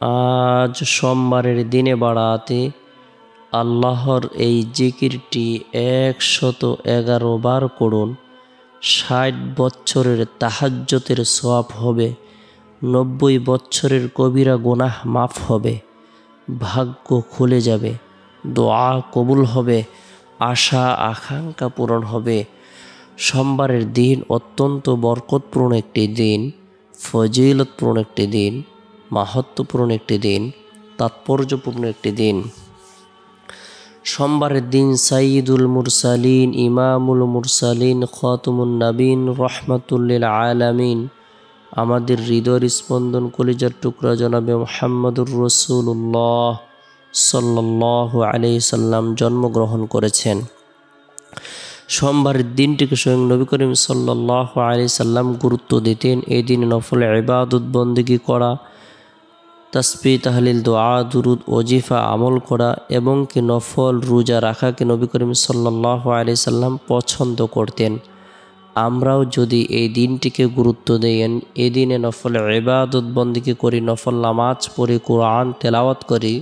আজ সোমবারের দিনে বাড়াতে আল্লাহর এই জিকিরটি 111 বার করুন। 60 বছরের তাহাজ্জুদের সওয়াব হবে, 90 বছরের কবিরা গুনাহ মাফ হবে, ভাগ্য খুলে যাবে, দোয়া কবুল হবে, আশা আকাঙ্ক্ষা পূরণ হবে। সোমবারের দিন অত্যন্ত বরকতপূর্ণ একটি দিন, ফজিলতপূর্ণ একটি দিন, মাহাত্ম্যপূর্ণ একটি দিন, তাৎপর্যপূর্ণ একটি দিন। সোমবারের দিন সাইয়্যিদুল মুরসালিন, ইমামুল মুরসালিন, খাতামুন নবীন, রহমাতুল্লিল আলামিন, আমাদের হৃদয়ের স্পন্দন কলিজার টুকরা জনাবে মুহাম্মদুর রাসূলুল্লাহ সাল্লাল্লাহু আলাইহি সাল্লাম জন্মগ্রহণ করেছেন। সোমবারের দিনটিকে স্বয়ং নবী করিম সাল্লাল্লাহু আলাইহি সাল্লাম গুরুত্ব দিতেন। এই দিনে নফল ইবাদত বন্দেগী করা, তাসবিহ তাহলিল দোয়া দুরুদ ওজিফা আমল করা এবং কি নফল রোজা রাখাকে নবী করিম সাল্লাল্লাহু আলাইহি সাল্লাম পছন্দ করতেন। আমরাও যদি এই দিনটিকে গুরুত্ব দেন, এই দিনে নফল ইবাদত বন্দেগী করি, নফল নামাজ পড়ি, কোরআন তেলাওয়াত করি,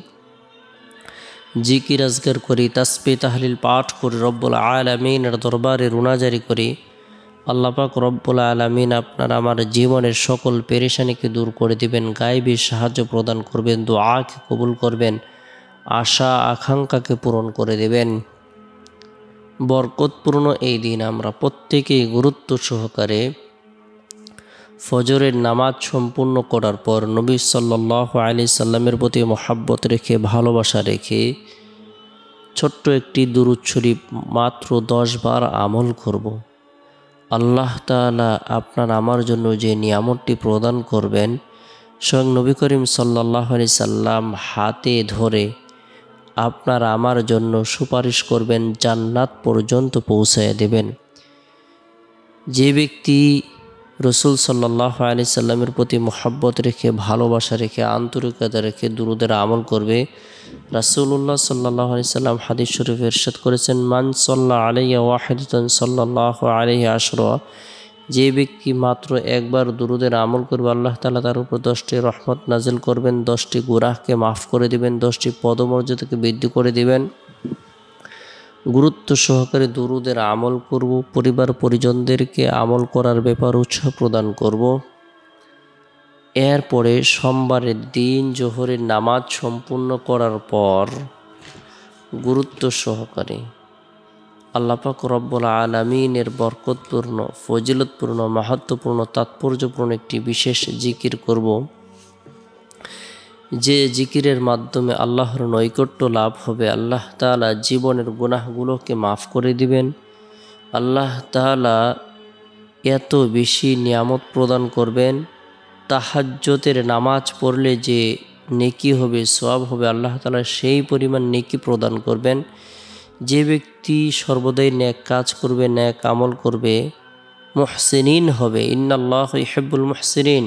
জিকির আজগার করি, তাসবিহ তাহলিল পাঠ করি, রব্বুল আলামিনের দরবারে রুনাজারি করি, আল্লাহ পাক রব্বুল আলামিন আপনার আমার জীবনের সকল পেরেশানিকে দূর করে দিবেন, গায়বী সাহায্য প্রদান করবেন, দোয়াকে কবুল করবেন, আশা আকাঙ্ক্ষাকে পূরণ করে দেবেন। বরকতপূর্ণ এই দিন আমরা প্রত্যেকেই গুরুত্ব সহকারে ফজরের নামাজ সম্পূর্ণ করার পর নবী সাল্লাল্লাহু আলাইহি সাল্লামের প্রতি মহাব্বত রেখে, ভালোবাসা রেখে ছোট্ট একটি দুরূদ শরীফ মাত্র 10 বার আমল করব। আল্লাহ তাআলা আপনার আমার জন্য যে নিয়ামতটি প্রদান করবেন, স্বয়ং নবী করিম সাল্লাল্লাহু আলাইহি সাল্লাম হাতে ধরে আপনার আমার জন্য সুপারিশ করবেন, জান্নাত পর্যন্ত পৌঁছায় দেবেন। যে ব্যক্তি রসুল সাল্লাল্লাহু আলাইহি সাল্লামের প্রতি মহব্বত রেখে, ভালোবাসা রেখে, আন্তরিকতা রেখে দুরুদের আমল করবে, রাসূলুল্লাহ সাল্লাল্লাহু আলাইহি সাল্লাম হাদিস শরীফে ইরশাদ করেছেন, মান সাল্লা আলাইয়া ওয়াহিদাতান সাল্লাল্লাহু আলাইহি আশরা, যে ব্যক্তি মাত্র একবার দুরুদের আমল করবে, আল্লাহ তাআলা তার উপর 10টি রহমত নাজিল করবেন, 10টি গুনাহকে মাফ করে দিবেন, 10টি পদমর্যাদাকে বৃদ্ধি করে দিবেন। গুরুত্ব সহকারে দুরুদের আমল করব, পরিবার পরিজনদেরকে আমল করার ব্যাপার উৎসাহ প্রদান করব। এরপরে সোমবারের দিন জোহরের নামাজ সম্পূর্ণ করার পর গুরুত্ব সহকারে আল্লাহ পাক রব্বুল আলামিনের বরকতপূর্ণ, ফজিলতপূর্ণ, মাহাত্ম্যপূর্ণ, তাৎপর্যপূর্ণ একটি বিশেষ জিকির করব, যে জিকিরের মাধ্যমে আল্লাহর নৈকট্য লাভ হবে। আল্লাহ তাআলা জীবনের গুনাহগুলোকে মাফ করে দিবেন। আল্লাহ তাআলা এত বেশি নিয়ামত প্রদান করবেন, তাহাজ্জুদের নামাজ পড়লে যে নেকি হবে, সওয়াব হবে, আল্লাহ তাআলা সেই পরিমাণ নেকি প্রদান করবেন। যে ব্যক্তি সর্বদাই নেক কাজ করবে, নেক আমল করবে, মুহসিনিন হবে, ইন্নাল্লাহু ইউহিব্বুল মুহসিনিন,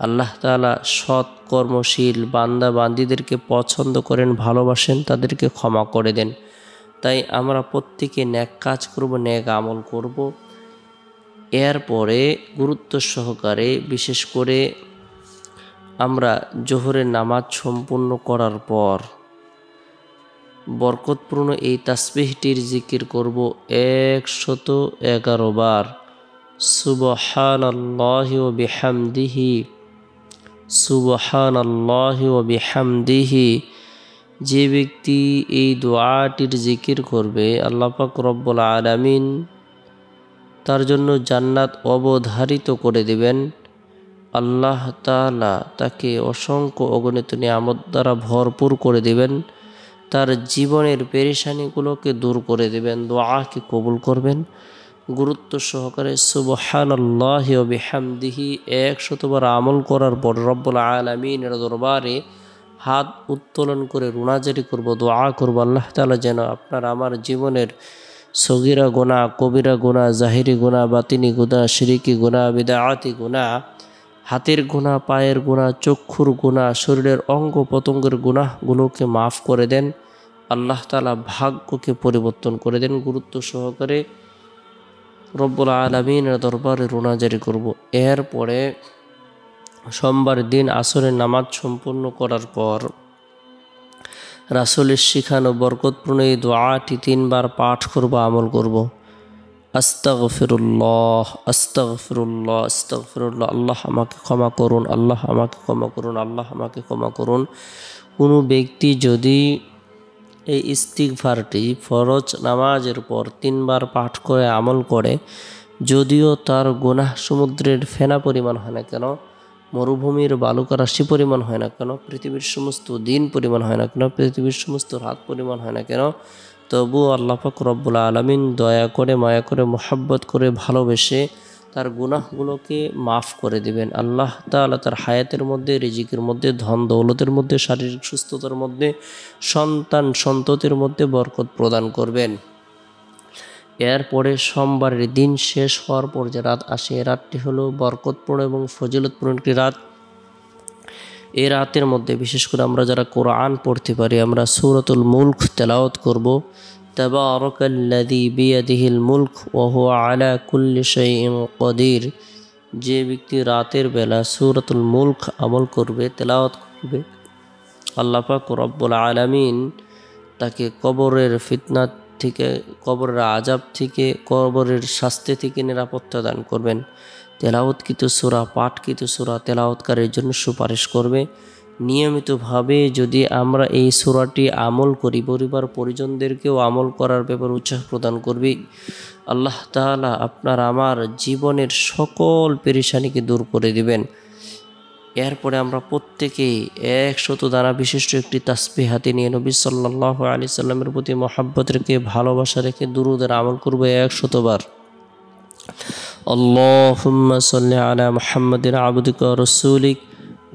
আল্লাহ তাআলা সৎ কর্মশীল বান্দা বান্দীদেরকে পছন্দ করেন, ভালোবাসেন, তাদেরকে ক্ষমা করে দেন। তাই আমরা প্রত্যেকে নেক কাজ করব, নেক আমল করব। এরপরে গুরুত্ব সহকারে বিশেষ করে আমরা জোহরের নামাজ সম্পূর্ণ করার পর বরকতপূর্ণ এই তাসবিহটির জিকির করব 111 বার। সুবহানাল্লাহি ওয়া বিহামদিহি, সুবহানাল্লাহি ওয়া বিহামদিহি। যে ব্যক্তি এই দোয়াটির জিকির করবে, আল্লাহ পাক রব্বুল আলামিন তার জন্য জান্নাত অবধারিত করে দেবেন। আল্লাহ তাআলা তাকে অসংখ্য অগণিত নিয়ামত দ্বারা ভরপুর করে দেবেন, তার জীবনের পেরেশানিগুলোকে দূর করে দেবেন, দোয়াকে কবুল করবেন। গুরুত্ব সহকারে সুবহানাল্লাহি ওয়া বিহামদিহি 100 বার আমল করার পর রব্বুল আলামিনের দরবারে হাত উত্তোলন করে রুনাজারি করব, দোয়া করব, আল্লাহ তাআলা যেন আপনার আমার জীবনের সগীরা গুনাহ, কবিরা গুনাহ, জাহিরি গুনাহ, বাতিনি গুনাহ, শিরকি গুনাহ, বিদআতি গুনাহ, হাতের গুনাহ, পায়ের গুনাহ, চক্ষুর গুনাহ, শরীরের অঙ্গ প্রত্যঙ্গের গুনাহগুলোকে মাফ করে দেন। আল্লাহ তাআলা ভাগ্যকে পরিবর্তন করে দেন। গুরুত্ব সহকারে রব্বুল আলামিনের দরবারে রুনাজারি করব। এরপরে সোমবার দিন আসরের নামাজ সম্পূর্ণ করার পর রাসূলের শিখানো বরকতপূর্ণ এই দোয়াটি 3 বার পাঠ করব, আমল করব। আস্তাগফিরুল্লাহ আস্তাগফিরুল্লাহ আস্তাগফিরুল্লাহ, আল্লাহ আমাকে ক্ষমা করুন, আল্লাহ আমাকে ক্ষমা করুন, আল্লাহ আমাকে ক্ষমা করুন। কোনো ব্যক্তি যদি এই ইস্তিগফারটি ফরজ নামাজের পর 3 বার পাঠ করে আমল করে, যদিও তার গুনাহ সমুদ্রের ফেনা পরিমাণ হয় না কেন, মরুভূমির বালুকা রাশি পরিমাণ হয় না কেন, পৃথিবীর সমস্ত দিন পরিমাণ হয় না কেন, পৃথিবীর সমস্ত রাত পরিমাণ হয় না কেন, তবুও আল্লাহ পাক রব্বুল আলামিন দয়া করে, মায়া করে, মোহাব্বত করে, ভালোবেসে তার গুনাহগুলোকে মাফ করে দিবেন। আল্লাহ তাআলা তার হায়াতের মধ্যে, রিজিকের মধ্যে, ধন দৌলতের মধ্যে, শারীরিক সুস্থতার মধ্যে, সন্তান সন্ততির মধ্যে বরকত প্রদান করবেন। এরপরে সোমবারের দিন শেষ হওয়ার পর যে রাত আসে, এ রাতটি হলো বরকতপূর্ণ এবং ফজিলতপূর্ণ একটি রাত। এই রাতের মধ্যে বিশেষ করে আমরা যারা কোরআন পড়তে পারি, আমরা সূরাতুল মুলক তেলাওয়াত করব। তাবারাকাল্লাযী বিয়াদিহিল মুলক ওয়া হুয়া আলা কুল্লি শাইইন কাদির। যে ব্যক্তি রাতের বেলা সূরাতুল মুলক আমল করবে, তেলাওয়াত করবে, আল্লাহ পাক রব্বুল আলামিন তাকে কবরের ফিতনা থেকে, কবরের আযাব থেকে, কবরের শাস্তি থেকে নিরাপত্তা দান করবেন। তেলাওয়াতকৃত সূরা, পাঠকৃত সূরা তেলাওয়াতকারীর জন্য সুপারিশ করবে। নিয়মিতভাবে যদি আমরা এই সূরাটি আমল করি, পরিবার পরিজনদেরকেও আমল করার ব্যাপারে উৎসাহ প্রদান করবে, আল্লাহ তাআলা আপনার আমার জীবনের সকল পেরেশানিকে দূর করে দিবেন। এরপরে আমরা প্রত্যেকেই 100 দানা বিশিষ্ট একটি তাসবিহ হাতে নিয়ে নবী সাল্লাল্লাহু আলাইহি সাল্লামের প্রতি মহব্বত রেখে, ভালোবাসা রেখে দুরূদের আমল করব 100 বার। আল্লাহুম্মা সাল্লি আলা মুহাম্মাদিন আবদিকা ওয়া রাসূলিক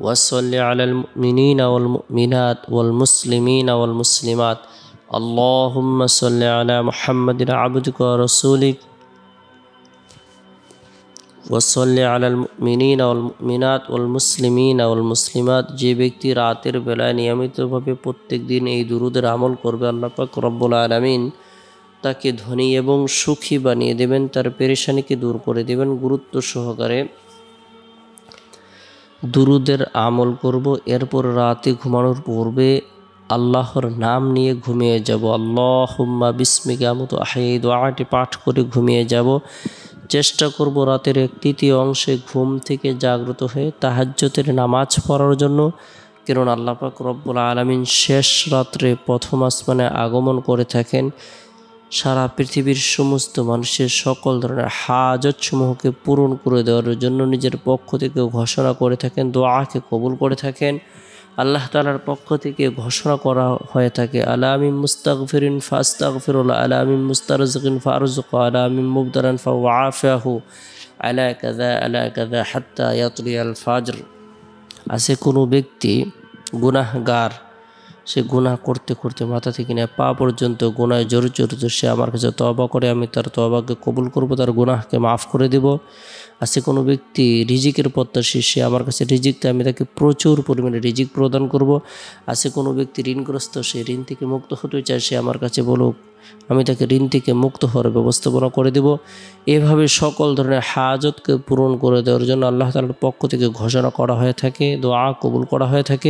ওয়া সাল্লি আলাল মুমিনিনা ওয়াল মুমিনাত ওয়াল মুসলিমিনা ওয়াল মুসলিমাত। আল্লাহুম্মা সাল্লি আলা মুহাম্মাদিন আবদিকা ওয়া রাসূলিক ওয়া সাল্লি আলাল মুমিনিনা ওয়াল মুমিনাত ওয়াল মুসলিমিনা ওয়াল মুসলিমাত। যে ব্যক্তি রাতের বেলায় নিয়মিতভাবে প্রত্যেক দিন এই দুরূদের আমল করবে, আল্লাহ পাক রব্বুল আলামিন তাকে ধনী এবং সুখী বানিয়ে দেবেন, তার পেরেশানিকে দূর করে দেবেন। গুরুত্ব সহকারে দুরূদের আমল করব। এরপর রাতে ঘুমানোর পূর্বে আল্লাহর নাম নিয়ে ঘুমিয়ে যাব। আল্লাহুম্মা বিসমিকা আমুতু আহয়া, এই দোয়াটি পাঠ করে ঘুমিয়ে যাব। চেষ্টা করব রাতের 1/3 অংশে ঘুম থেকে জাগ্রত হয়ে তাহাজ্জুদের নামাজ পড়ার জন্য, কারণ আল্লাহ পাক রব্বুল আলামিন শেষ রাত্রে প্রথম আসমানে আগমন করে থাকেন। সারা পৃথিবীর সমস্ত মানুষের সকল ধরনের হাজত সমূহকে পূরণ করে দেওয়ার জন্য নিজের পক্ষ থেকে ঘোষণা করে থাকেন, দোয়াকে কবুল করে থাকেন। আল্লাহ তাআলার পক্ষ থেকে ঘোষণা করা হয়ে থাকে, আলা মিন মুস্তাগফিরিন ফাস্তাগফিরুল্লাহ, আলা মিন মুস্তারজিকিন ফারজুকু, আলা মিন মুবতালান ফাওয়াফাহু, আলা কাযা হাত্তা ইয়াতলিয়াল ফাজর। আছে কোনো ব্যক্তি গুনাহগার, সে গুনাহ করতে করতে মাথা থেকে নিয়ে পা পর্যন্ত গুনায় জড়িত, সে আমার কাছে তওবা করে, আমি তার তওবাকে কবুল করব, তার গুনাহকে মাফ করে দেব। আছে কোনো ব্যক্তি রিজিকের প্রত্যাশী, সে আমার কাছে রিজিকতে, আমি তাকে প্রচুর পরিমাণে রিজিক প্রদান করব। আছে কোনো ব্যক্তি ঋণগ্রস্ত, সে ঋণ থেকে মুক্ত হতে চায়, সে আমার কাছে বলুক, আমি তাকে ঋণ থেকে মুক্ত হওয়ার ব্যবস্থাপনা করে দেব। এভাবে সকল ধরনের হাজতকে পূরণ করে দেওয়ার জন্য আল্লাহ তাআলার পক্ষ থেকে ঘোষণা করা হয়ে থাকে, দোয়া কবুল করা হয়ে থাকে।